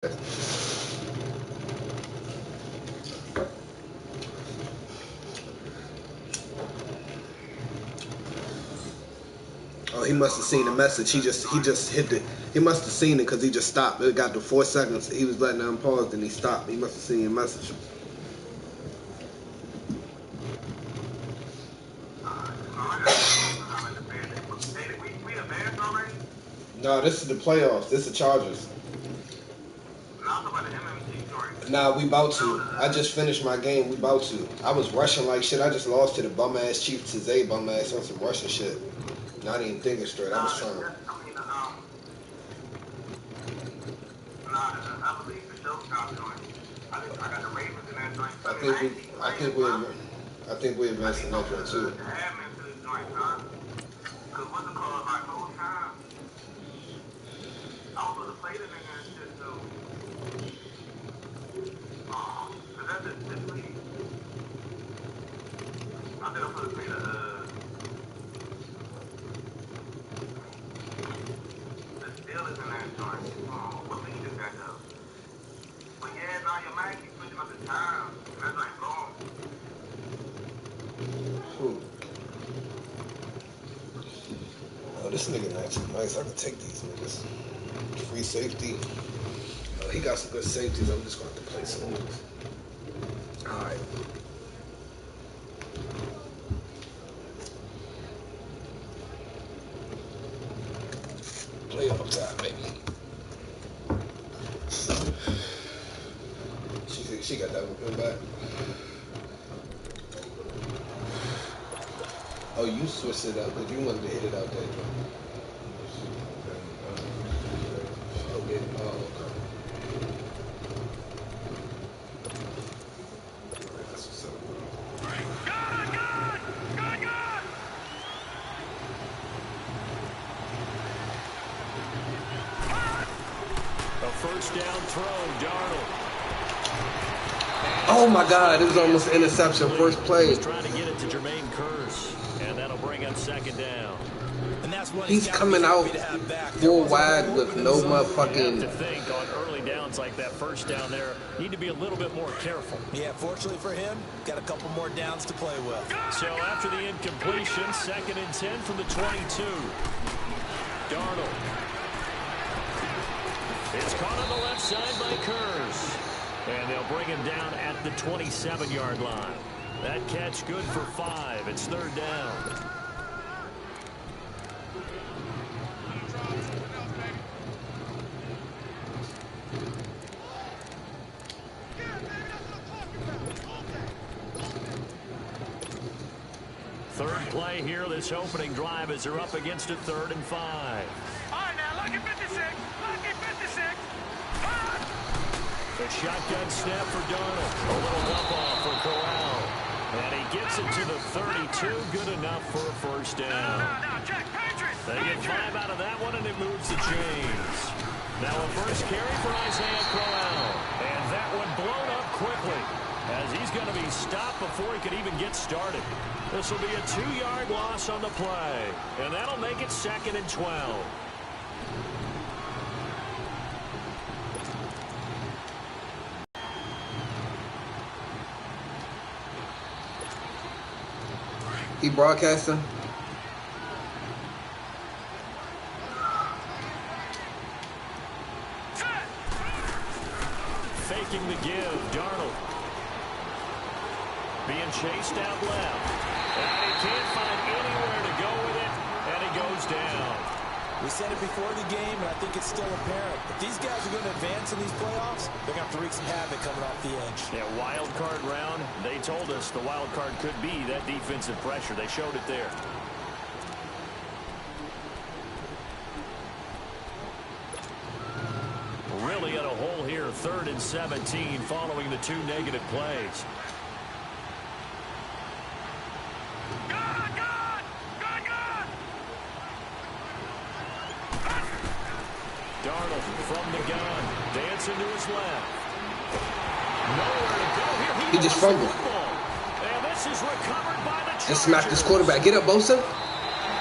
Oh, he must have seen the message. He just hit it. He must have seen it because he just stopped. It got to 4 seconds. He was letting it unpause, and he stopped. He must have seen your message. No, this is the playoffs. This is the Chargers. Nah, we about to. I just finished my game. We about to. I was rushing like shit. I just lost to the bum ass Chiefs. To Zay bum ass on some Russian shit. Not even thinking straight. I was trying to. I think we advanced in that one too. Oh, this nigga nice. I can take these niggas. Free safety. He got some good safeties. I'm just going to have to play some moves. All right. Playoff time, baby. She got that one back. Oh, you switched it up because you wanted to hit it out there. Okay. Oh, okay. That's what's up. A first down throw, Darnold. Oh my God, it was almost an interception. First play. He's trying to get it to Jermaine Kearse, and that'll bring up second down. And that's what he's coming out full wide with no motherfucking. You have to think on early downs like that first down there, need to be a little bit more careful. Yeah, fortunately for him, got a couple more downs to play with. So after the incompletion, 2nd and 10 from the 22. Darnold. It's caught on the left side by Kearse. And they'll bring him down at the 27-yard line. That catch good for 5. It's 3rd down. Third play here, this opening drive as they're up against a 3rd and 5. All right, now, lucky 56. Lucky 56. The shotgun snap for Darnold. A little dump off for Corral. And he gets it to the 32. Good enough for a first down. They get 5 out of that one, and it moves the chains. Now a first carry for Isaiah Corral. And that one blown up quickly, as he's going to be stopped before he could even get started. This will be a 2-yard loss on the play. And that'll make it 2nd and 12. He broadcasting? Faking the give, Darnold. Being chased out left. And he can't find anywhere to go with it, and he goes down. We said it before the game, and I think it's still apparent. If these guys are going to advance in these playoffs, they're going to have to wreak some havoc coming off the edge. Yeah, wild card round. They told us the wild card could be that defensive pressure. They showed it there. Really at a hole here, 3rd and 17 following the 2 negative plays. Darnold from the gun, dancing to his left. Nowhere to go here. He just fumbled. And this is recovered by the Chargers. Just smacked his quarterback. Get up, Bosa.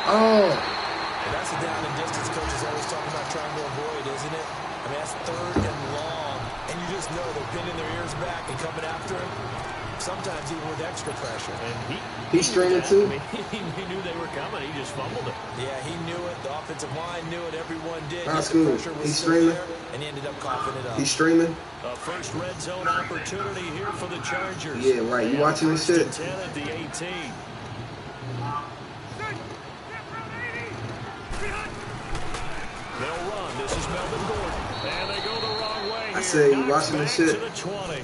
Oh. And that's a down and distance coach is always talking about trying to avoid, isn't it? I mean, that's 3rd and long. pinning their ears back and coming after him, sometimes even with extra pressure. And he's streaming too? I mean, he knew they were coming. He just fumbled it. Yeah, he knew it. The offensive line knew it. Everyone did. That's The good. pressure was He's still streaming. there, and he ended up coughing it up. He's streaming? A first red zone opportunity here for the Chargers. Yeah, right. You watching this shit? 10 at the 18. They'll run. This is Melvin Gordon. And they go the wrong way here. I say, you Knocks watching back this shit? to the 20.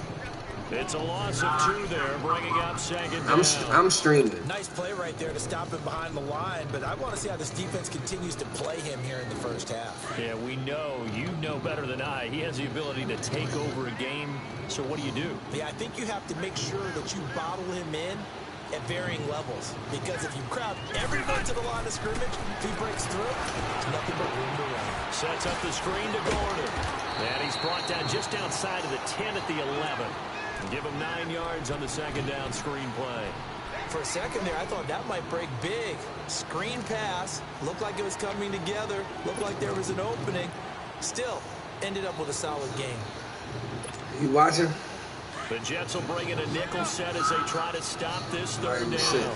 It's a loss of 2 there, bringing up second down. I'm streaming. Nice play right there to stop him behind the line, but I want to see how this defense continues to play him here in the first half. Yeah, we know. You know better than I. He has the ability to take over a game. So what do? Yeah, I think you have to make sure that you bottle him in at varying levels, because if you crowd everyone to the line of scrimmage, if he breaks through, there's nothing but room to run. Sets up the screen to Gordon. And he's brought down just outside of the 10 at the 11. Give him 9 yards on the second down screen play. For a second there, I thought that might break big. Screen pass. Looked like it was coming together. Looked like there was an opening. Still, ended up with a solid game. You watching? The Jets will bring in a nickel set as they try to stop this third down. Shit.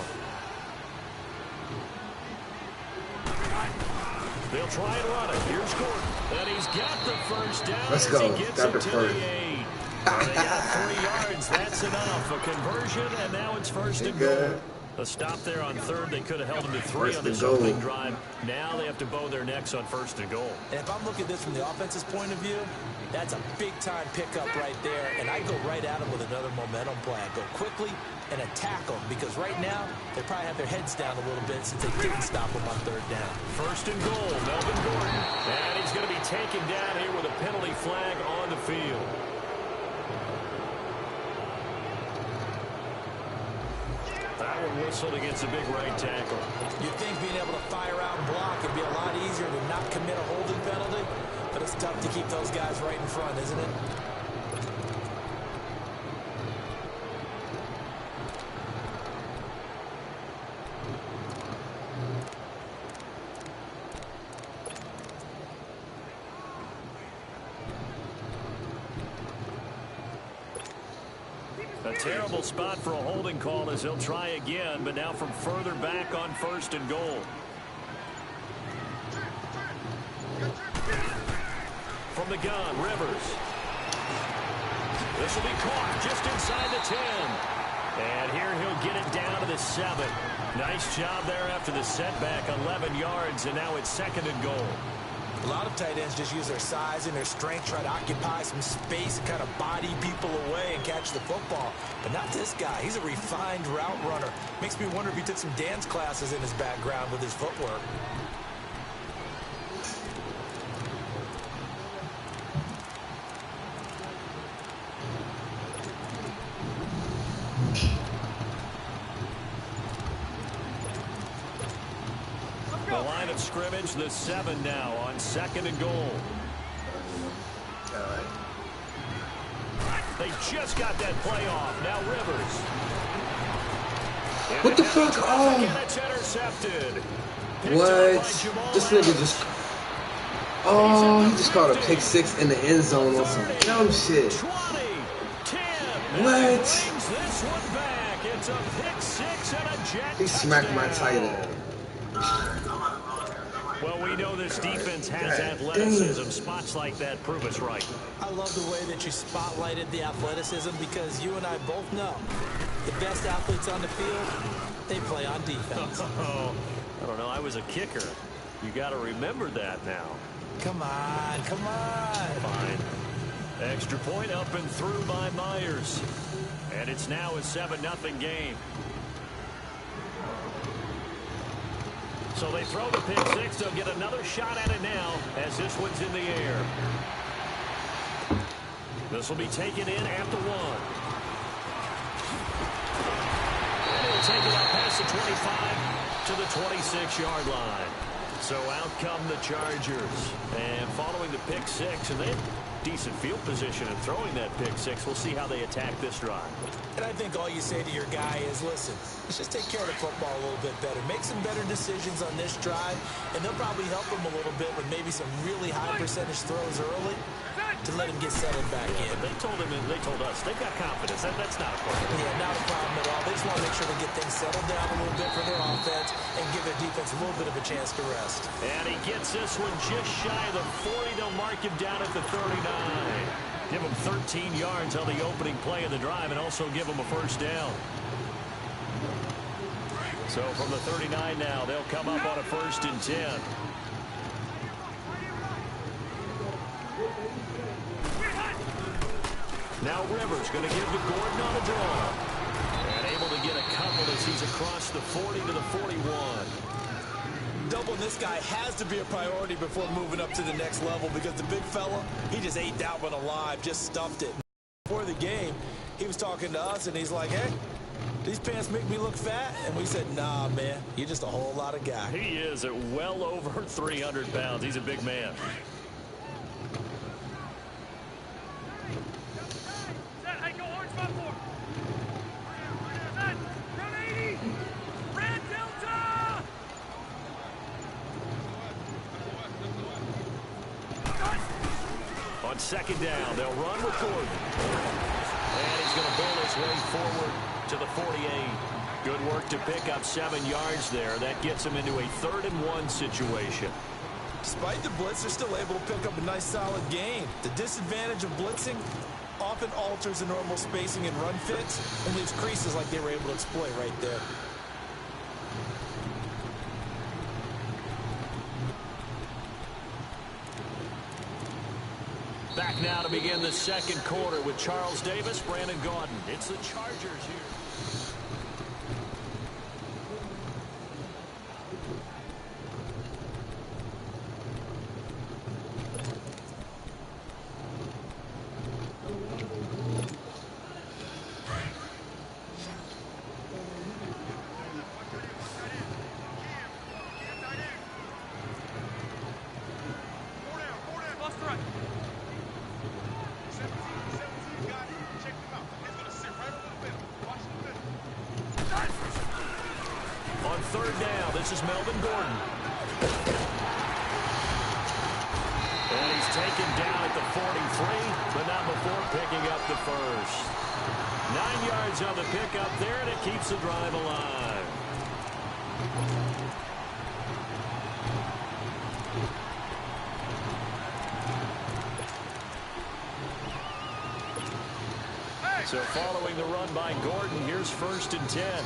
They'll try and run it. Here's Gordon. And he's got the first down. Let's as go. He gets Got it the to first. the 8. They got 3 yards. That's enough. A conversion, and now it's first and goal. A stop there on third. They could have held them to 3 on this opening drive. Now they have to bow their necks on first and goal. And if I'm looking at this from the offense's point of view, that's a big-time pickup right there. And I go right at them with another momentum play. I go quickly and attack them, because right now they probably have their heads down a little bit since they didn't stop them on third down. First and goal, Melvin Gordon. And he's going to be taken down here with a penalty flag on the field. That one whistled against a big right tackle. You'd think being able to fire out and block would be a lot easier to not commit a holding penalty, but it's tough to keep those guys right in front, isn't it? A terrible spot for a holding call as he'll try again, but now from further back on first and goal. From the gun, Rivers. This will be caught just inside the 10. And here he'll get it down to the 7. Nice job there after the setback, 11 yards, and now it's second and goal. A lot of tight ends just use their size and their strength, try to occupy some space and kind of body people away and catch the football. But not this guy. He's a refined route runner. Makes me wonder if he took some dance classes in his background with his footwork. The line of scrimmage, the 7 now on second and goal. All right. They just got that play off. Now Rivers. What the fuck? Oh. And it's intercepted. What? This nigga just... Oh, he just caught a pick 6 in the end zone on some dumb shit. 20, 10, What? this one back. It's a pick 6 and a jet. He smacked my tight end. Well, we know this defense has athleticism. Spots like that prove us right. I love the way that you spotlighted the athleticism, because you and I both know the best athletes on the field, they play on defense. Oh, I don't know. I was a kicker. You got to remember that now. Come on, come on. Fine. Extra point up and through by Myers. And it's now a 7-0 game. So they throw the pick 6. They'll get another shot at it now as this one's in the air. This will be taken in at the 1. And he'll take it up past the 25 to the 26-yard line. So out come the Chargers. And following the pick 6, and they have decent field position in throwing that pick 6. We'll see how they attack this drive. And I think all you say to your guy is, listen, let's just take care of the football a little bit better. Make some better decisions on this drive, and they'll probably help them a little bit with maybe some really high percentage throws early. to let him get settled back in. They told us they've got confidence. That's not a problem. Yeah, not a problem at all. They just want to make sure they get things settled down a little bit for their offense and give their defense a little bit of a chance to rest. And he gets this one just shy of the 40. They'll mark him down at the 39. Give him 13 yards on the opening play of the drive and also give him a first down. So from the 39 now, they'll come up on a 1st and 10. Now Rivers going to give to Gordon on a draw. And able to get a couple as he's across the 40 to the 41. Doubling this guy has to be a priority before moving up to the next level because the big fella, he just ate that one alive, just stuffed it. Before the game, he was talking to us, and he's like, hey, these pants make me look fat? And we said, nah, man, you're just a whole lot of guy. He is at well over 300 pounds. He's a big man. Hey, go orange 5-4. Run 80. Red Delta. On 2nd down, they'll run with Gordon. And he's going to bull his way forward to the 48. Good work to pick up 7 yards there. That gets him into a 3rd and 1 situation. Despite the blitz, they're still able to pick up a nice solid gain. The disadvantage of blitzing often alters the normal spacing and run fits and leaves creases like they were able to exploit right there. Back now to begin the 2nd quarter with Charles Davis, Brandon Gaudin. It's the Chargers here. On 3rd down, this is Melvin Gordon. And he's taken down at the 43, but not before picking up the first. 9 yards on the pickup there, and it keeps the drive alive. So following the run by Gordon, here's 1st and 10.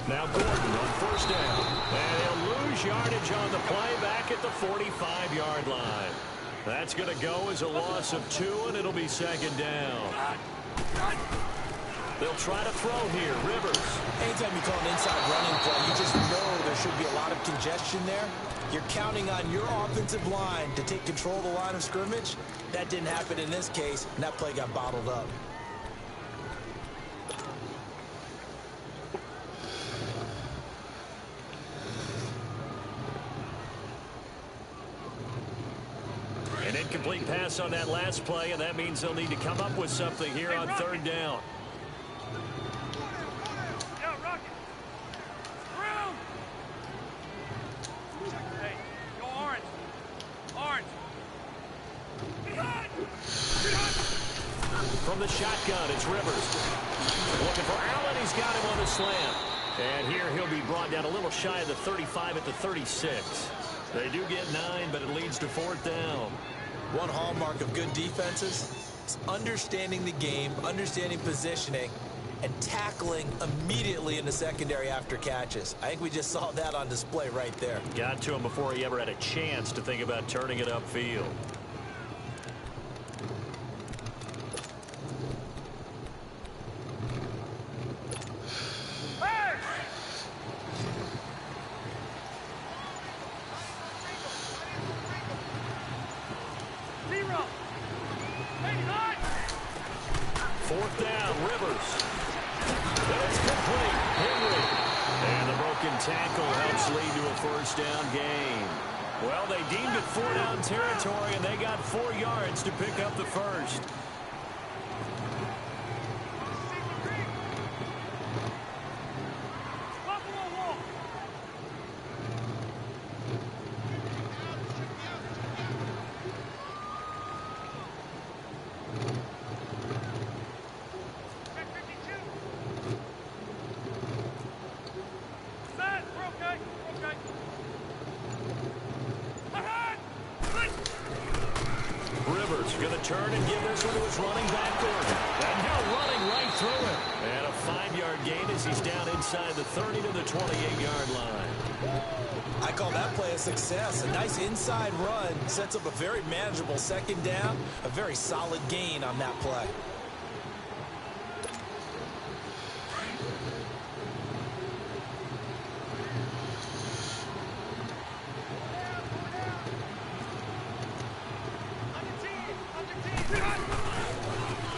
Now Gordon on 1st down. And he'll lose yardage on the play back at the 45-yard line. That's going to go as a loss of 2, and it'll be 2nd down. They'll try to throw here. Rivers. Anytime you call an inside running play, you just know there should be a lot of congestion there. You're counting on your offensive line to take control of the line of scrimmage. That didn't happen in this case, and that play got bottled up. An incomplete pass on that last play, and that means they'll need to come up with something here on 3rd down. From the shotgun, it's Rivers. Looking for Allen. He's got him on the slant. And here he'll be brought down a little shy of the 35 at the 36. They do get 9, but it leads to 4th down. One hallmark of good defenses is understanding the game, understanding positioning, and tackling immediately in the secondary after catches. I think we just saw that on display right there. Got to him before he ever had a chance to think about turning it upfield. Well, they deemed it 4-down territory, and they got 4 yards to pick up the first. Buffalo Rivers going to turn and give this one to his running back, Gordon. And now running right through it. And a 5-yard gain as he's down inside the 30 to the 28-yard line. I call that play a success. A nice inside run sets up a very manageable second down. A very solid gain on that play.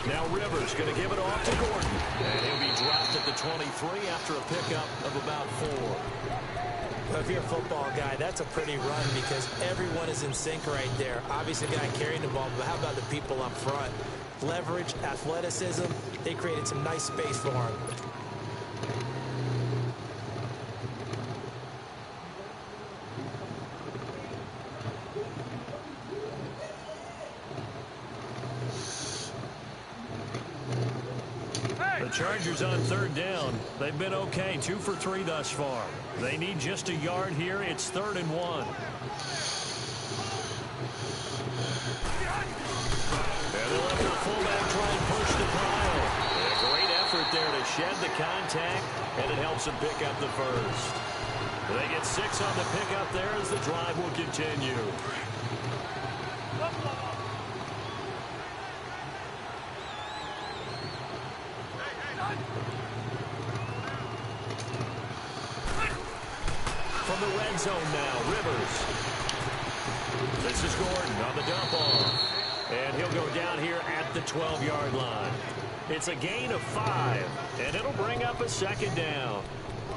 Now Rivers going to give it off to Gordon. And he'll be dropped at the 23 after a pickup of about 4. Well, if you're a football guy, that's a pretty run because everyone is in sync right there. Obviously, the guy carrying the ball, but how about the people up front? Leverage, athleticism, they created some nice space for him. Chargers on third down. They've been okay, 2 for 3 thus far. They need just a yard here. It's 3rd and 1. And they'll have the fullback try and push the pile. And a great effort there to shed the contact, and it helps them pick up the first. They get 6 on the pickup there as the drive will continue. From the red zone now, Rivers. This is Gordon on the dump off. And he'll go down here at the 12-yard line. It's a gain of 5, and it'll bring up a second down.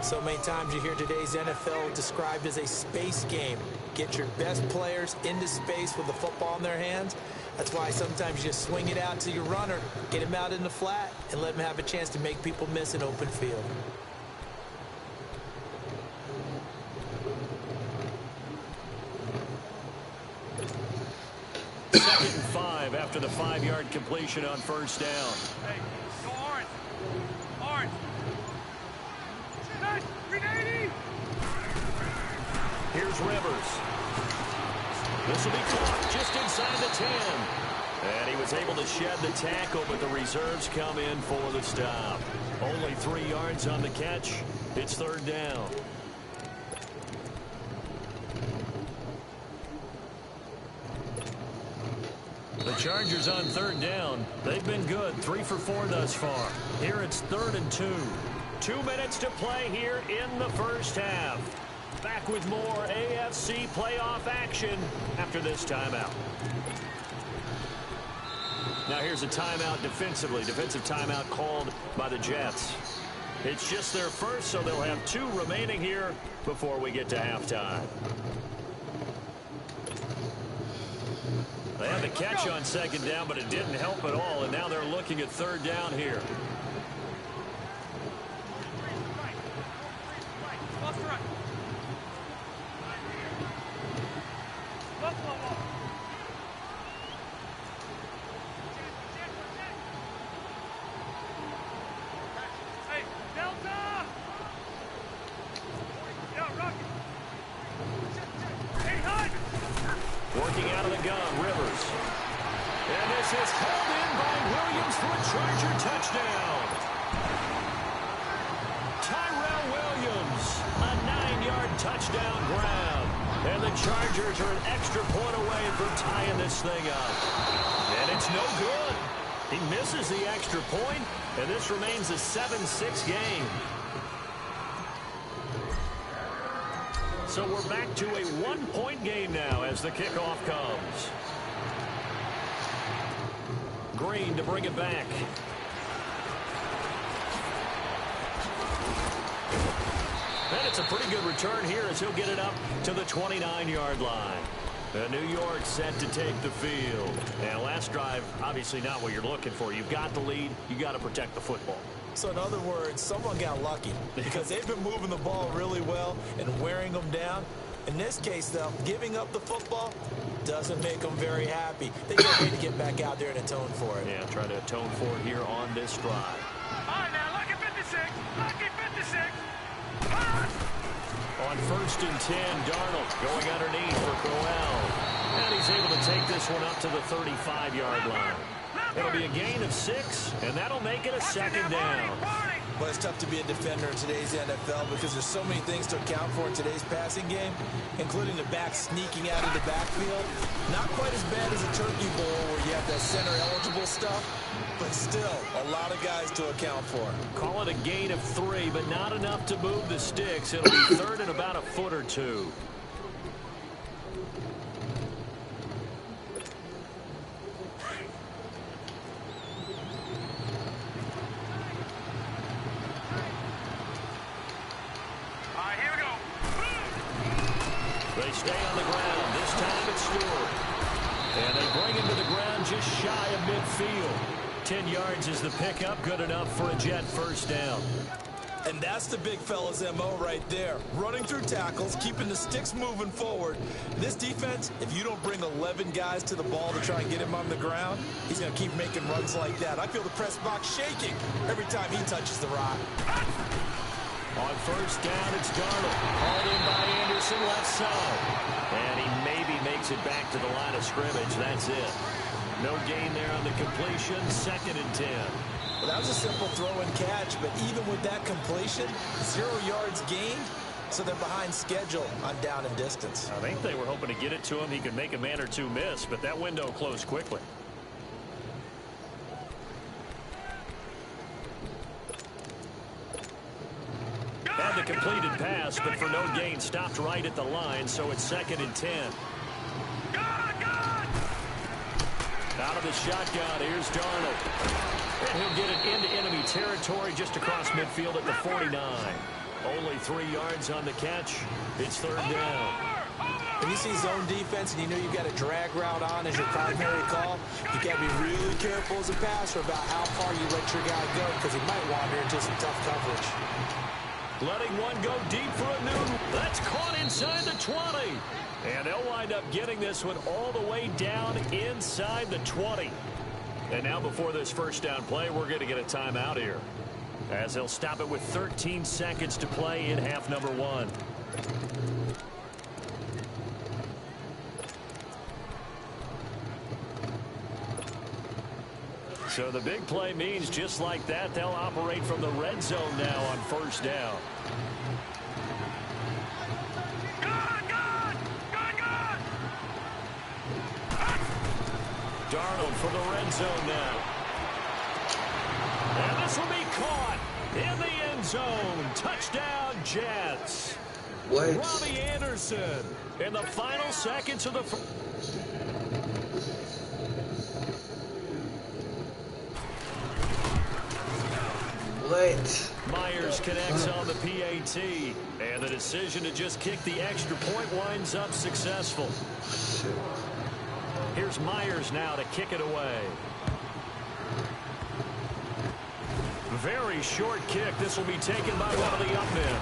So many times you hear today's NFL described as a space game. Get your best players into space with the football in their hands. That's why sometimes you just swing it out to your runner, get him out in the flat, and let him have a chance to make people miss an open field. Second and 5 after the 5-yard completion on first down. Hey, go orange. Orange. Hey, 380. Here's Rivers. This will be caught just inside the 10. And he was able to shed the tackle, but the reserves come in for the stop. Only 3 yards on the catch. It's 3rd down. The Chargers on 3rd down. They've been good, 3 for 4 thus far. Here it's 3rd and 2. 2 minutes to play here in the first half. Back with more AFC playoff action after this timeout. Now here's a timeout defensively. Defensive timeout called by the Jets. It's just their first, so they'll have 2 remaining here before we get to halftime. They had the catch on 2nd down, but it didn't help at all, and now they're looking at 3rd down here. Working out of the gun, Rivers. And this is held in by Williams for a Charger touchdown. Tyrell Williams, a 9-yard touchdown grab. And the Chargers are an extra point away from tying this thing up. And it's no good. He misses the extra point, and this remains a 7-6 game. So we're back to a 1-point game now as the kickoff comes. Green to bring it back. And it's a pretty good return here as he'll get it up to the 29-yard line. New York set to take the field. Now, last drive, obviously not what you're looking for. You've got the lead. You got to protect the football. So in other words, someone got lucky because they've been moving the ball really well and wearing them down. In this case, though, giving up the football doesn't make them very happy. They can't wait to get back out there and atone for it. Yeah, try to atone for it here on this drive. All right, now, lucky 56. Lucky 56. On 1st and 10, Darnold going underneath for Crowell. And he's able to take this one up to the 35-yard line. It'll be a gain of 6, and that'll make it a second down. Well, it's tough to be a defender in today's NFL because there's so many things to account for in today's passing game, including the back sneaking out of the backfield. Not quite as bad as a turkey bowl where you have that center-eligible stuff, but still a lot of guys to account for. Call it a gain of 3, but not enough to move the sticks. It'll be third and about a foot or two. They stay on the ground. This time it's Stewart. And they bring him to the ground just shy of midfield. 10 yards is the pickup. Good enough for a Jet first down. And that's the big fella's MO right there. Running through tackles, keeping the sticks moving forward. This defense, if you don't bring 11 guys to the ball to try and get him on the ground, he's going to keep making runs like that. I feel the press box shaking every time he touches the rock. On first down, it's Darnold. Hauled in by Anderson, left side. And he maybe makes it back to the line of scrimmage. That's it. No gain there on the completion. 2nd and 10. Well, that was a simple throw and catch, but even with that completion, 0 yards gained, so they're behind schedule on down and distance. I think they were hoping to get it to him. He could make a man or two miss, but that window closed quickly. Had the completed pass, but for no gain, stopped right at the line, so it's 2nd and 10. Out of the shotgun, here's Darnold. And he'll get it into enemy territory just across midfield at the 49. Only 3 yards on the catch. It's 3rd down. When you see zone defense and you know you've got a drag route on as your primary call, you got to be really careful as a passer about how far you let your guy go because he might wander into some tough coverage. Letting one go deep for a Newton. That's caught inside the 20. And they'll wind up getting this one all the way down inside the 20. And now before this first down play, we're going to get a timeout here, as they'll stop it with 13 seconds to play in half number 1. So the big play means just like that, they'll operate from the red zone now on first down. Darnold for the red zone now. And this will be caught in the end zone. Touchdown, Jets. What? Robbie Anderson in the final seconds of the What? Myers connects on the PAT, and the decision to just kick the extra point winds up successful. Shit. Here's Myers now to kick it away. Very short kick. This will be taken by one of the up men.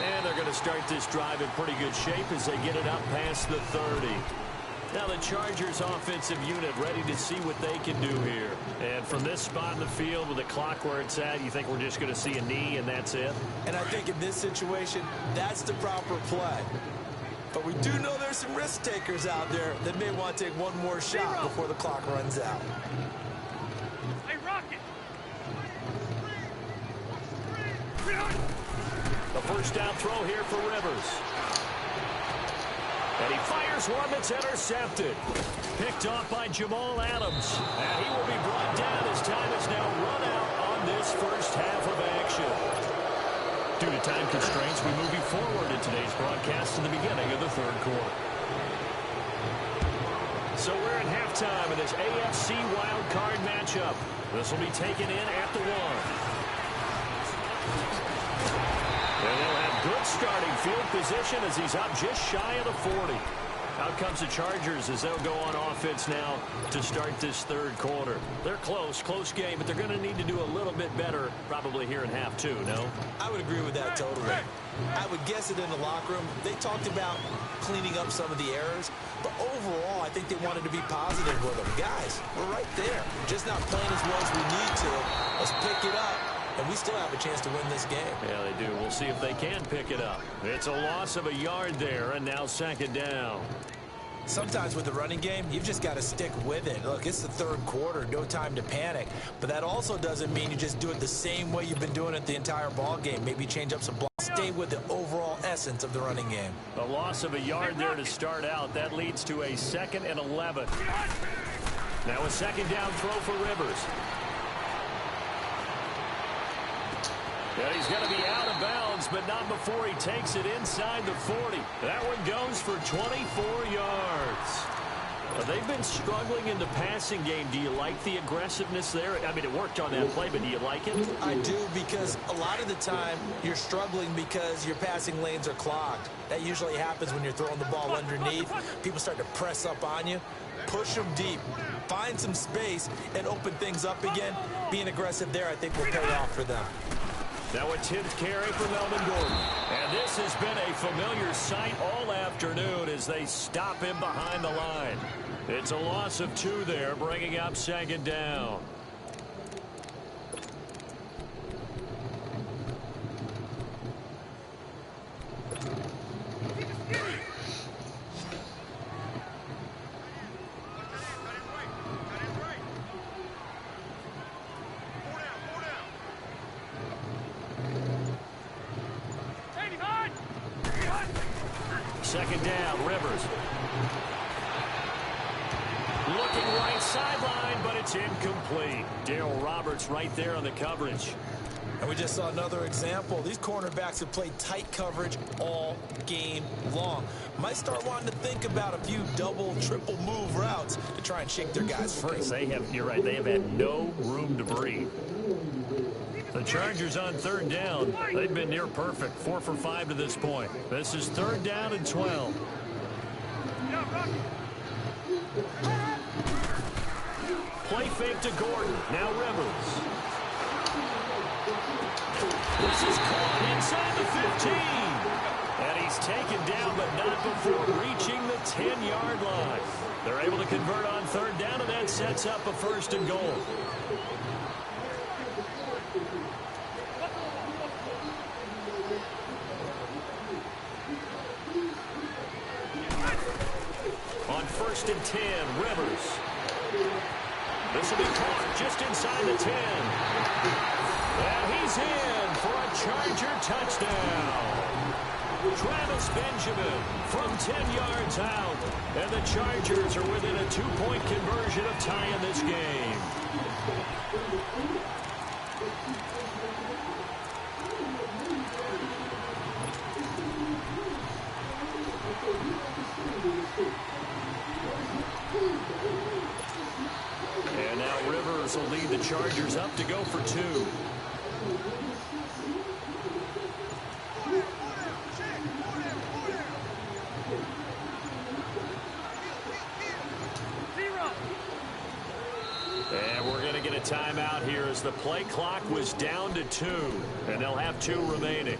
And they're going to start this drive in pretty good shape as they get it up past the 30. Now the Chargers offensive unit ready to see what they can do here. And from this spot in the field with the clock where it's at, you think we're just going to see a knee and that's it? And I think in this situation, that's the proper play. But we do know there's some risk takers out there that may want to take one more shot before the clock runs out. Hey, Rocket! The first down throw here for Rivers. And he fires one that's intercepted. Picked off by Jamal Adams. And he will be brought down as time is now run out on this first half of action. Due to time constraints, we move you forward in today's broadcast to the beginning of the third quarter. So we're at halftime in this AFC wild card matchup. This will be taken in at the 1. And they'll have good starting field position as he's up just shy of the 40. Out comes the Chargers as they'll go on offense now to start this third quarter. They're close game, but they're going to need to do a little bit better probably here in half 2, no? I would agree with that totally. I would guess it in the locker room. They talked about cleaning up some of the errors, but overall, I think they wanted to be positive with them. Guys, we're right there. Just not playing as well as we need to. Let's pick it up. And we still have a chance to win this game. Yeah, they do. We'll see if they can pick it up. It's a loss of a yard there, and now 2nd down. Sometimes with the running game, you've just got to stick with it. Look, it's the third quarter, no time to panic. But that also doesn't mean you just do it the same way you've been doing it the entire ball game. Maybe change up some blocks. Stay with the overall essence of the running game. A loss of a yard there to start out. That leads to a 2nd and 11. Now a 2nd down throw for Rivers. And he's going to be out of bounds, but not before he takes it inside the 40. That one goes for 24 yards. They've been struggling in the passing game. Do you like the aggressiveness there? I mean, it worked on that play, but do you like it? I do, because a lot of the time you're struggling because your passing lanes are clogged. That usually happens when you're throwing the ball underneath. People start to press up on you. Push them deep. Find some space and open things up again. Being aggressive there, I think, will pay off for them. Now a 10th carry for Melvin Gordon. And this has been a familiar sight all afternoon as they stop him behind the line. It's a loss of 2 there, bringing up 2nd down. Second down, Rivers. Looking right sideline, but it's incomplete. Darryl Roberts right there on the coverage. And we just saw another example. These cornerbacks have played tight coverage all game long. Might start wanting to think about a few double, triple move routes to try and shake their guys free. You're right, they have had no room to breathe. The Chargers on 3rd down. They've been near perfect, 4 for 5 to this point. This is 3rd down and 12. Play fake to Gordon. Now Rivers. This is caught inside the 15. And he's taken down, but not before reaching the 10-yard line. They're able to convert on 3rd down, and that sets up a 1st and goal. On 1st and 10, Rivers. This will be caught just inside the 10. And he's in for a Charger touchdown. Travis Benjamin from 10 yards out. And the Chargers are within a 2-point conversion of tying this game. And now Rivers will lead the Chargers up to go for 2. And we're going to get a timeout here as the play clock was down to 2. And they'll have 2 remaining.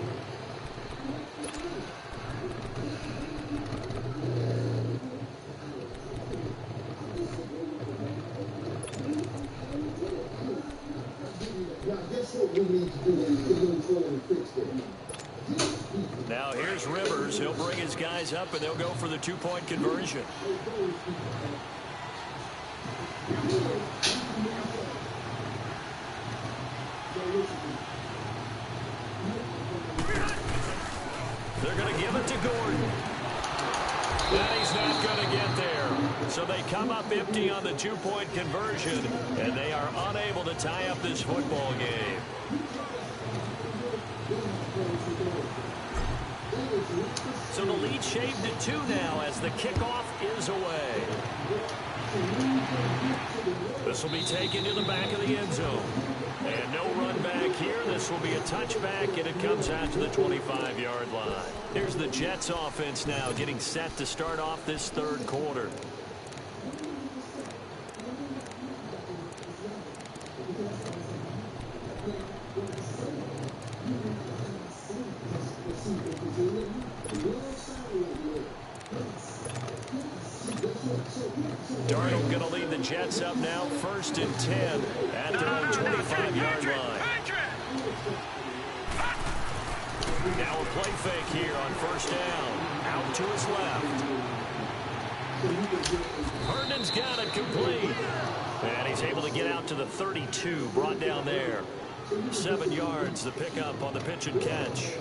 Now here's Rivers. He'll bring his guys up, and they'll go for the 2-point conversion. They're going to give it to Gordon. And he's not going to get there. So they come up empty on the 2-point conversion, and they are unable to tie up this football game. So the lead shaved to 2 now as the kickoff is away. This will be taken to the back of the end zone. And no run back here. This will be a touchback, and it comes out to the 25-yard line. Here's the Jets offense now getting set to start off this 3rd quarter. Darnold going to lead the Jets up now, 1st and 10 at their own 25-yard line. Now a play fake here on 1st down. Out to his left. Herndon's got it complete. And he's able to get out to the 32, brought down there. 7 yards, the pickup on the pitch and catch.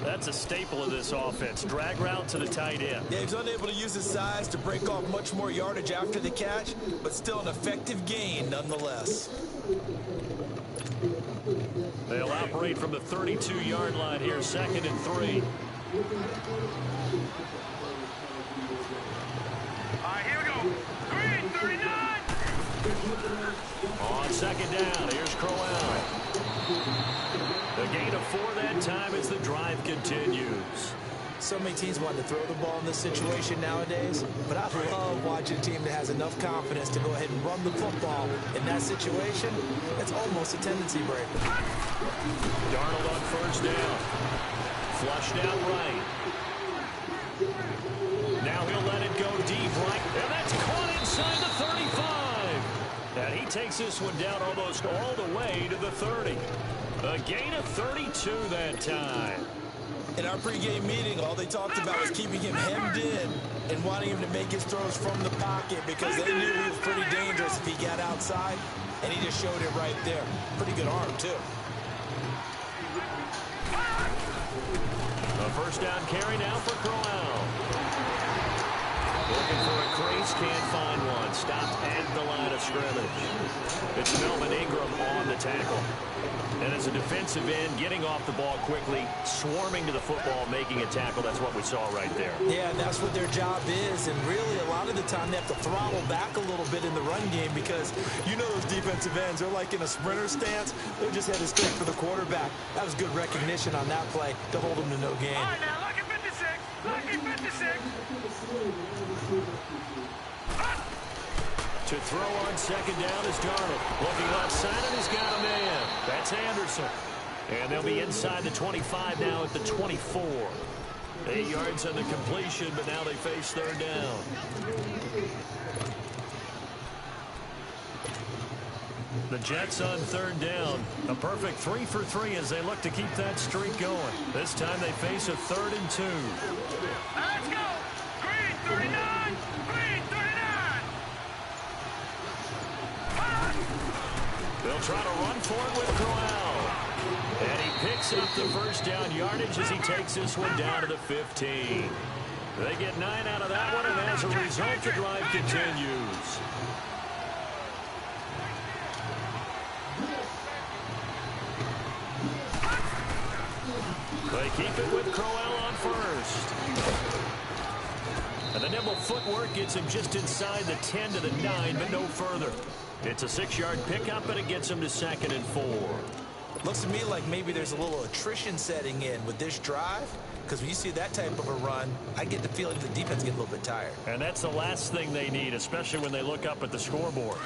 That's a staple of this offense. Drag route to the tight end. Yeah, he's unable to use his size to break off much more yardage after the catch, but still an effective gain nonetheless. They'll operate from the 32-yard line here, 2nd and 3. All right, here we go. 39. On 2nd down, here's Crowell. The gain of 4 that time as the drive continues. So many teams want to throw the ball in this situation nowadays, but I love watching a team that has enough confidence to go ahead and run the football. In that situation, it's almost a tendency breaker. Darnold on 1st down. Flushed out right. Now he'll let it go deep right. And that's caught inside the 35. And he takes this one down almost all the way to the 30. A gain of 32 that time. In our pregame meeting, all they talked about was keeping him hemmed in and wanting him to make his throws from the pocket because they knew he was pretty dangerous if he got outside, and he just showed it right there. Pretty good arm, too. A 1st down carry now for Crowell. Looking for a crease, can't find one. Stopped at the line of scrimmage. It's Melvin Ingram on the tackle. And as a defensive end, getting off the ball quickly, swarming to the football, making a tackle. That's what we saw right there. Yeah, and that's what their job is. And really, a lot of the time, they have to throttle back a little bit in the run game because you know those defensive ends, they're like in a sprinter stance. They're just headed straight for the quarterback. That was good recognition on that play to hold them to no gain. All right, now, lucky 56. Lucky 56. To throw on 2nd down is Darnold. Looking left side, and he's got a man. That's Anderson. And they'll be inside the 25 now at the 24. 8 yards on the completion, but now they face 3rd down. The Jets on 3rd down. A perfect 3 for 3 as they look to keep that streak going. This time they face a 3rd and 2. Let's go. Green 39. Green 39. They'll try to run for it with Crowell. And he picks up the 1st down yardage as he takes this one down to the 15. They get 9 out of that one, and as a result, the drive continues. They keep it with Crowell on 1st. And the nimble footwork gets him just inside the 10 to the 9, but no further. It's a 6-yard pickup, and it gets him to 2nd and 4. Looks to me like maybe there's a little attrition setting in with this drive, because when you see that type of a run, I get the feeling the defense gets a little bit tired. And that's the last thing they need, especially when they look up at the scoreboard.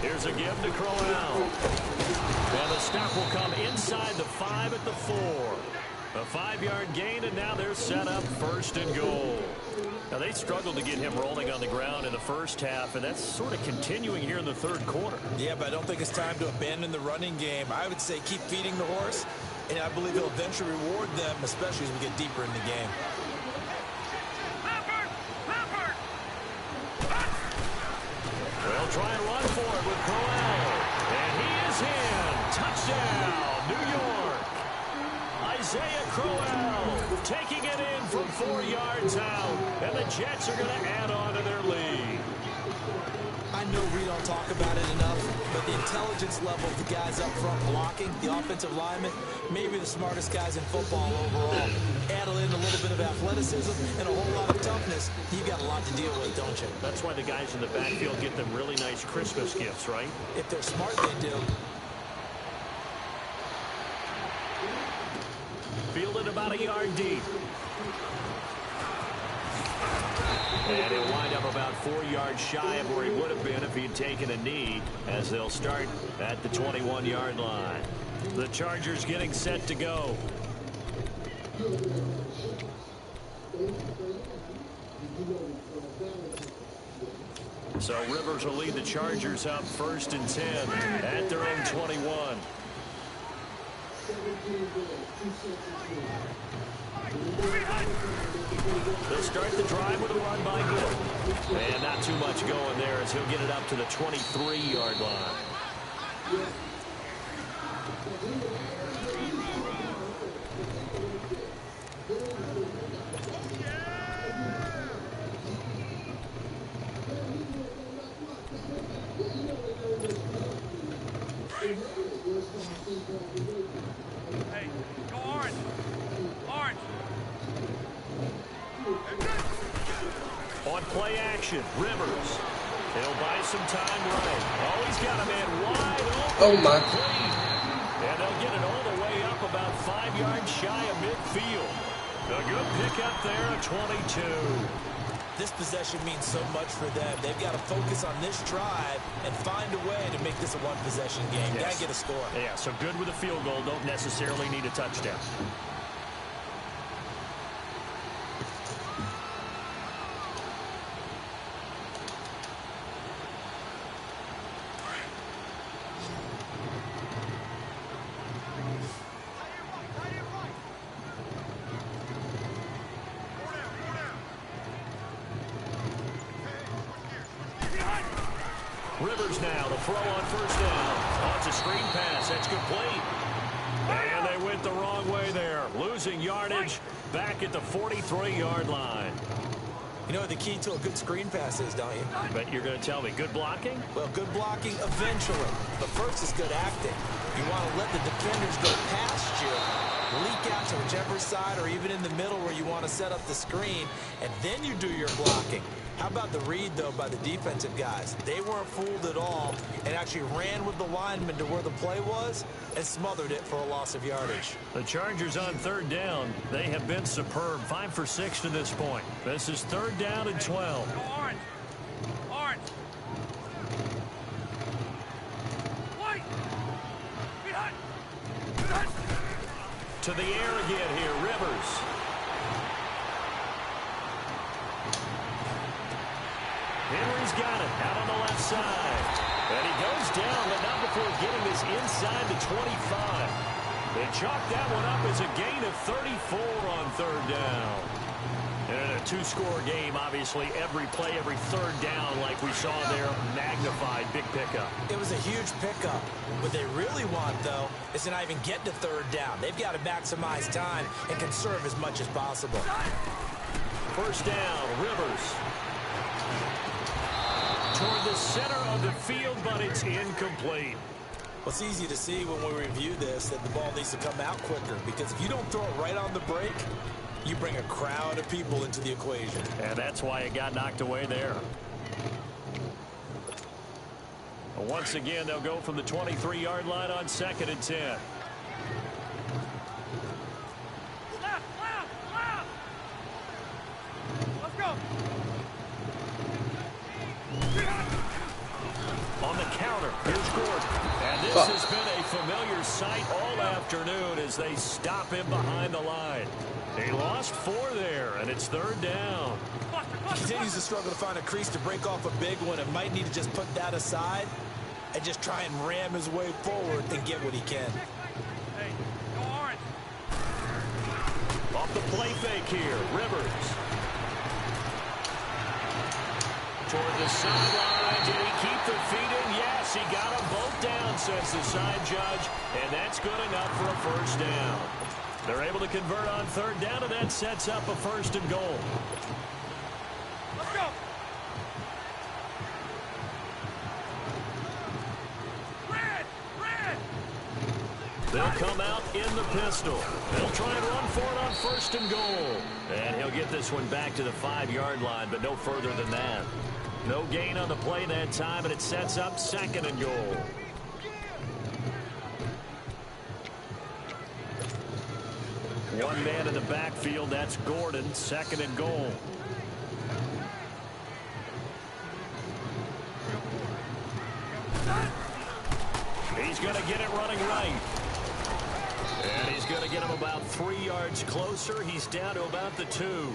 Here's a give to Crowell. And the stop will come inside the 5 at the 4. A 5-yard gain, and now they're set up 1st and goal. Now, they struggled to get him rolling on the ground in the first half, and that's sort of continuing here in the 3rd quarter. Yeah, but I don't think it's time to abandon the running game. I would say keep feeding the horse, and I believe he'll eventually reward them, especially as we get deeper in the game. They'll try and run for it with Crowell. And he is in. Touchdown, New York. Isaiah Crowell taking it in from 4 yards out. And the Jets are going to add on to their lead. I know we don't talk about it enough, but the intelligence level of the guys up front blocking, the offensive linemen, maybe the smartest guys in football overall. Add in a little bit of athleticism and a whole lot of toughness, you've got a lot to deal with, don't you? That's why the guys in the backfield get them really nice Christmas gifts, right? If they're smart, they do. Fielded about a yard deep. And he'll wind up about 4 yards shy of where he would have been if he'd taken a knee, as they'll start at the 21-yard line. The Chargers getting set to go. So Rivers will lead the Chargers up 1st and 10 at their own 21. They'll start the drive with a run by Gill. And not too much going there as he'll get it up to the 23-yard line. Hey, go orange. Orange. On play action, Rivers. He'll buy some time right. Oh, he's got a man wide open. Oh, my. And they'll get it all the way up about 5 yards shy of midfield. A good pickup there at 22. This possession means so much for them. They've got to focus on this drive and find a way to make this a one-possession game. Yes. Got to get a score. Yeah, so good with a field goal. Don't necessarily need a touchdown. Rivers now to throw on 1st down. Oh, it's a screen pass. That's complete. And they went the wrong way there. Losing yardage back at the 43-yard line. You know what the key to a good screen pass is, don't you? But you're going to tell me, good blocking? Well, good blocking eventually. But first is good acting. You want to let the defenders go past you, leak out to whichever side or even in the middle where you want to set up the screen, and then you do your blocking. How about the read, though, by the defensive guys? They weren't fooled at all and actually ran with the lineman to where the play was and smothered it for a loss of yardage. The Chargers on 3rd down. They have been superb. 5 for 6 to this point. This is 3rd down and 12. Go orange. Orange. White. Behind. Behind. To the air again here, Rivers. Henry's got it out on the left side. And he goes down, but not before getting this inside the 25. They chalk that one up as a gain of 34 on 3rd down. And a 2-score game, obviously, every play, every 3rd down, like we saw there, magnified, big pickup. It was a huge pickup. What they really want, though, is to not even get to 3rd down. They've got to maximize time and conserve as much as possible. 1st down, Rivers. Toward the center of the field, but it's incomplete. Well, it's easy to see when we review this that the ball needs to come out quicker, because if you don't throw it right on the break, you bring a crowd of people into the equation. And that's why it got knocked away there. Well, once again, they'll go from the 23-yard line on 2nd and 10. Left. Left. Let's go. On the counter, here's Gordon. And this has been a familiar sight all afternoon as they stop him behind the line. He lost 4 there, and it's 3rd down. He continues to struggle to find a crease to break off a big one and might need to just put that aside and just try and ram his way forward and get what he can. Hey, go orange. Off the play fake here, Rivers. Toward the sideline, did he keep the feet in? Yes, he got them both down, says the side judge, and that's good enough for a 1st down. They're able to convert on 3rd down, and that sets up a 1st and goal. Let's go. Red. They'll come out in the pistol. They'll try and run for it on 1st and goal. And he'll get this one back to the 5-yard line, but no further than that. No gain on the play that time, and it sets up 2nd and goal. One man in the backfield, that's Gordon, 2nd and goal. He's going to get it running right. And he's going to get him about 3 yards closer. He's down to about the 2.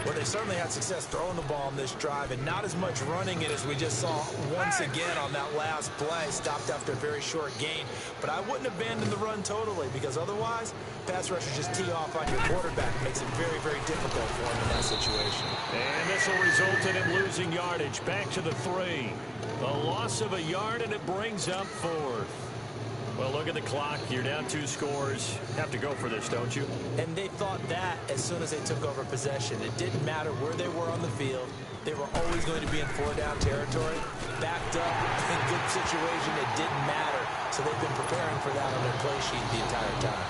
Well, they certainly had success throwing the ball on this drive and not as much running it as we just saw once again on that last play. Stopped after a very short gain. But I wouldn't abandon the run totally because otherwise, pass rushers just tee off on your quarterback. It makes it very, very difficult for him in that situation. And this will result in him losing yardage. Back to the 3. A loss of a yard, and it brings up 4th. Well, look at the clock. You're down 2 scores. Have to go for this, don't you? And they thought that as soon as they took over possession. It didn't matter where they were on the field. They were always going to be in 4-down territory. Backed up in good situation, it didn't matter. So they've been preparing for that on their play sheet the entire time.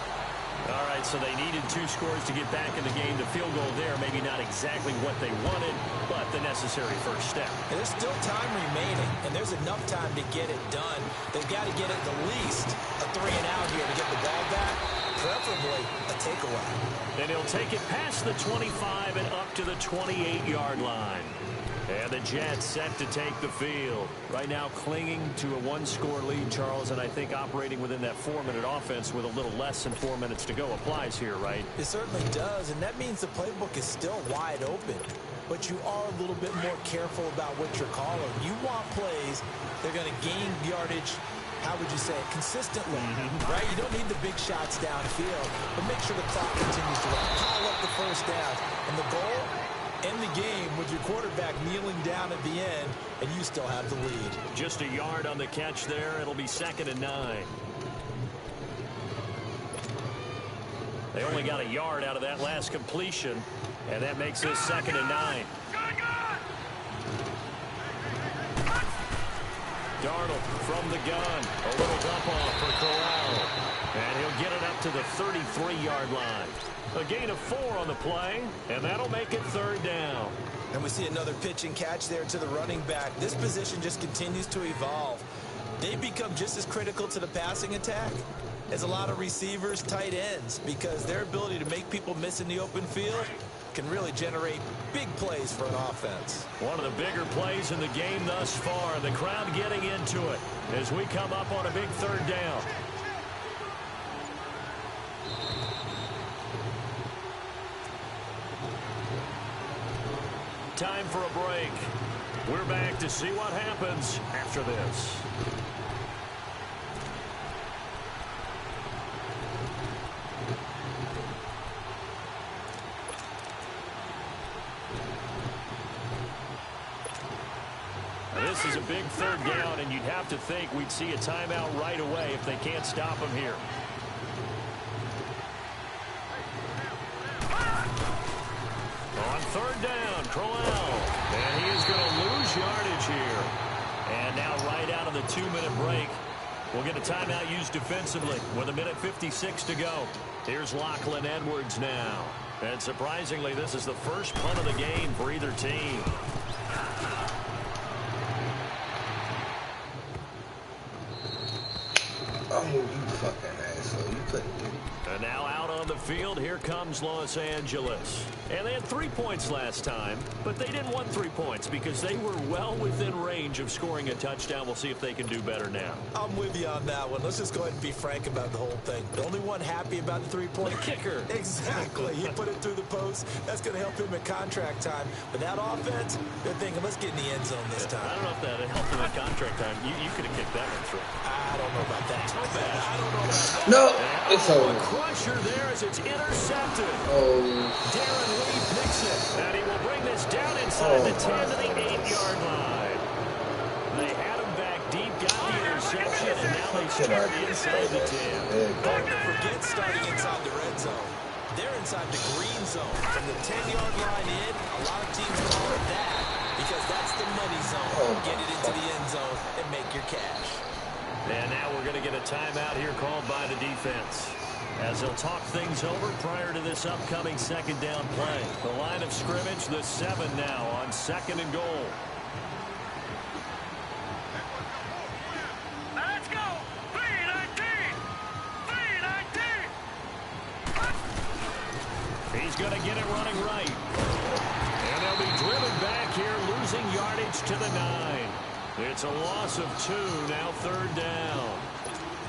All right, so they needed 2 scores to get back in the game. The field goal there, maybe not exactly what they wanted, but the necessary first step. And there's still time remaining, and there's enough time to get it done. They've got to get at the least a 3-and-out here to get the ball back, preferably a takeaway. Then he'll take it past the 25 and up to the 28-yard line. And the Jets set to take the field. Right now clinging to a 1-score lead, Charles, and I think operating within that 4-minute offense with a little less than 4 minutes to go applies here, right? It certainly does, and that means the playbook is still wide open. But you are a little bit more careful about what you're calling. You want plays they're going to gain yardage, how would you say it, consistently, right? You don't need the big shots downfield, but make sure the clock continues to run. Pile up the first down. And the goal? End the game with your quarterback kneeling down at the end, and you still have the lead. Just a yard on the catch there. It'll be 2nd and 9. They only got a yard out of that last completion, and that makes this 2nd and 9. Darnold from the gun. A little dump off for Corral. And he'll get it up to the 33-yard line. A gain of 4 on the play, and that'll make it 3rd down. And we see another pitch and catch there to the running back. This position just continues to evolve. They become just as critical to the passing attack as a lot of receivers, tight ends, because their ability to make people miss in the open field can really generate big plays for an offense. One of the bigger plays in the game thus far. The crowd getting into it as we come up on a big 3rd down. Time for a break. We're back to see what happens after this. Now, this is a big 3rd down, and you'd have to think we'd see a timeout right away if they can't stop him here. On 3rd down, Crowell. And he is going to lose yardage here. And now right out of the 2-minute break, we'll get a timeout used defensively with 1:56 to go. Here's Lachlan Edwards now. And surprisingly, this is the first punt of the game for either team. Oh, you fucking asshole. You couldn't do it. And now out on the field, here comes Los Angeles. And they had 3 points last time, but they didn't want 3 points because they were well within range of scoring a touchdown. We'll see if they can do better now. I'm with you on that one. Let's just go ahead and be frank about the whole thing. The only one happy about the 3-point kicker. Exactly. He put it through the post. That's going to help him at contract time. But that offense, they're thinking, let's get in the end zone this time. I don't know if that helped him at contract time. You could have kicked that one through. I don't know about that. I don't know about that. No, it's over. A crusher there as it's intercepted. Oh. Darren Lee picks it. And he will bring this down inside the 10 to the 8-yard line. They had him back deep, got the interception, and now they start inside the 10. Don't forget starting inside the red zone. They're inside the green zone. From the 10-yard line in, a lot of teams call it that because that's the money zone. Get it into the end zone and make your cash. And now we're going to get a timeout here called by the defense, as they'll talk things over prior to this upcoming 2nd down play. The line of scrimmage, the 7 now on 2nd and goal. Let's go! 3-19! 3-19! He's going to get it running right. And they'll be driven back here, losing yardage to the 9. It's a loss of 2, now 3rd down.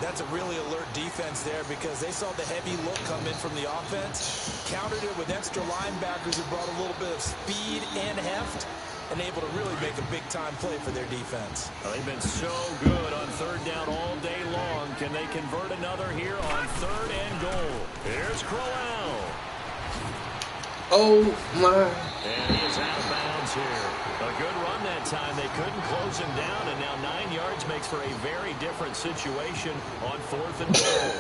That's a really alert defense there because they saw the heavy look come in from the offense, countered it with extra linebackers who brought a little bit of speed and heft, and able to really make a big-time play for their defense. Well, they've been so good on third down all day long. Can they convert another here on 3rd and goal? Here's Crowell. Oh, my. And he is out of bounds here. A good run that time. They couldn't close him down, and now 9 yards makes for a very different situation on 4th and goal.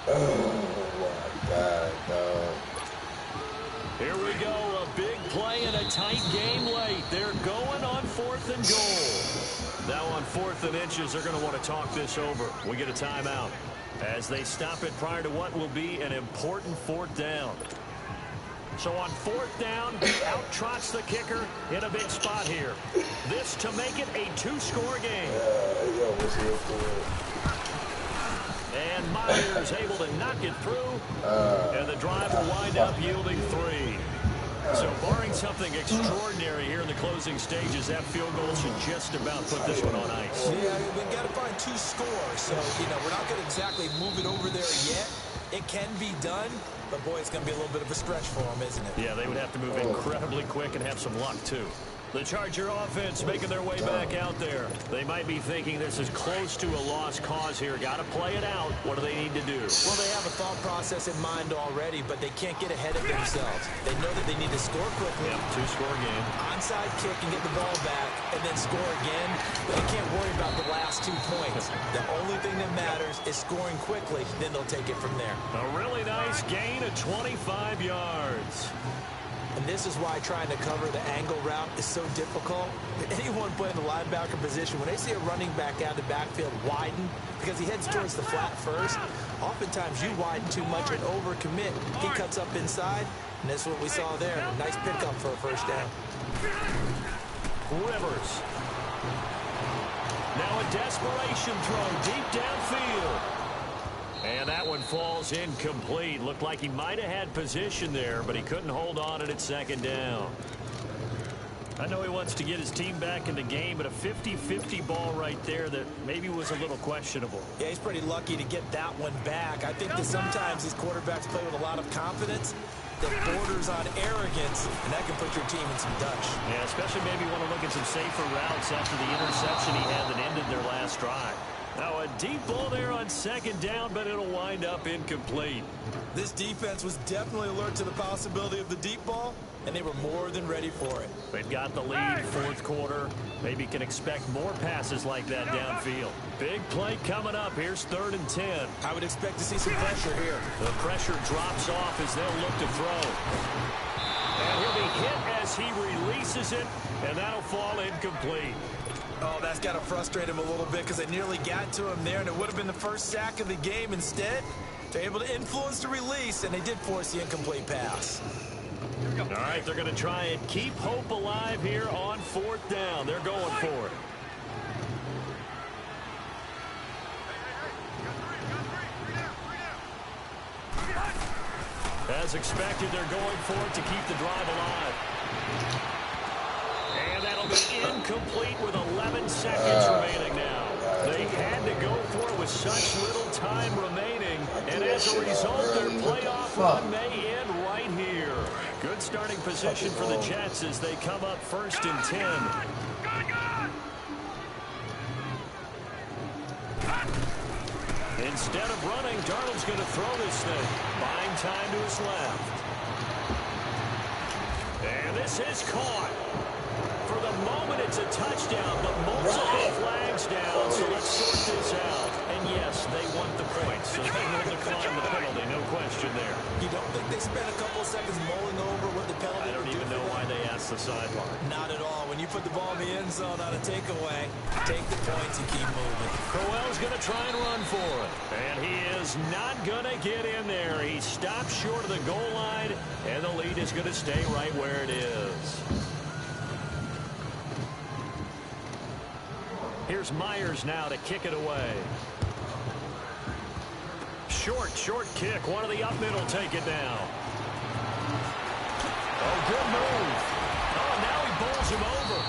Oh, my God, dog. Here we go. A big play and a tight game late. They're going on 4th and goal. Now on 4th and inches, they're going to want to talk this over. We get a timeout as they stop it prior to what will be an important 4th down. So on 4th down, out trots the kicker in a big spot here. This to make it a 2-score game. And Myers able to knock it through. And the drive will wind up yielding 3. So barring something extraordinary here in the closing stages, that field goal should just about put this one on ice. Yeah, we've got to find 2 scores. So, we're not going to exactly move it over there yet. It can be done, but boy, it's going to be a little bit of a stretch for them, isn't it? Yeah, they would have to move incredibly quick and have some luck, too. The Charger offense making their way back out there. They might be thinking this is close to a lost cause here. Got to play it out. What do they need to do? Well, they have a thought process in mind already, but they can't get ahead of themselves. They know that they need to score quickly. Yep, 2-score game. Onside kick and get the ball back, and then score again. But they can't worry about the last 2 points. The only thing that matters is scoring quickly. Then they'll take it from there. A really nice gain of 25 yards. And this is why trying to cover the angle route is so difficult. Anyone playing the linebacker position, when they see a running back out of the backfield widen, because he heads towards the flat first, oftentimes you widen too much and overcommit. He cuts up inside, and that's what we saw there. A nice pickup for a 1st down. Rivers. Now a desperation throw deep downfield. And that one falls incomplete. Looked like he might have had position there, but he couldn't hold on at 2nd down. I know he wants to get his team back in the game, but a 50-50 ball right there that maybe was a little questionable. Yeah, he's pretty lucky to get that one back. I think that sometimes these quarterbacks play with a lot of confidence that borders on arrogance, and that can put your team in some dutch. Yeah, especially maybe want to look at some safer routes after the interception he had that ended their last drive. Now a deep ball there on 2nd down, but it'll wind up incomplete. This defense was definitely alert to the possibility of the deep ball, and they were more than ready for it. They've got the lead 4th quarter. Maybe can expect more passes like that downfield. Big play coming up. Here's 3rd and 10. I would expect to see some pressure here. The pressure drops off as they'll look to throw. And he'll be hit as he releases it, and that'll fall incomplete. Oh, that's got to frustrate him a little bit because they nearly got to him there, and it would have been the first sack of the game. Instead, they're able to influence the release, and they did force the incomplete pass. All right, they're going to try and keep hope alive here on 4th down. They're going for it. As expected, they're going for it to keep the drive alive. And that'll be incomplete with 11 seconds remaining now. They had to go for it with such little time remaining. And as a result, their playoff run may end right here. Good starting position for the Jets as they come up 1st and 10. Instead of running, Darnold's going to throw this thing. Buying time to his left. And this is caught. For the moment, it's a touchdown, but multiple flags down, so let's sort this out. And yes, they want the points, so they will decline the penalty, no question there. You don't think they spent a couple of seconds mulling over what the penalty I don't even know why they asked the sideline. Not at all. When you put the ball in the end zone on a takeaway, take the points and keep moving. Crowell's going to try and run for it. And he is not going to get in there. He stops short of the goal line, and the lead is going to stay right where it is. Here's Myers now to kick it away. Short kick. One of the up middle take it down. Oh, good move. runs him over.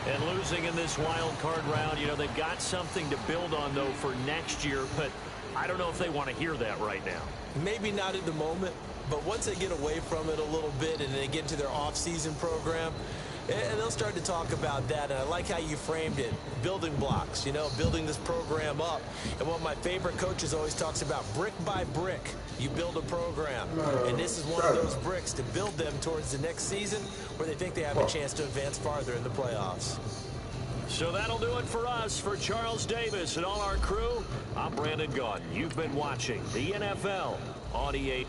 And losing in this wild card round, you know, they've got something to build on, though, for next year. But I don't know if they want to hear that right now. Maybe not at the moment, but once they get away from it a little bit and they get into their off-season program, and they'll start to talk about that. And I like how you framed it, building blocks, you know, building this program up. And one of my favorite coaches always talks about brick by brick, you build a program. And this is one of those bricks to build them towards the next season where they think they have a chance to advance farther in the playoffs. So that'll do it for us. For Charles Davis and all our crew, I'm Brandon Gaudin. You've been watching the NFL on EA.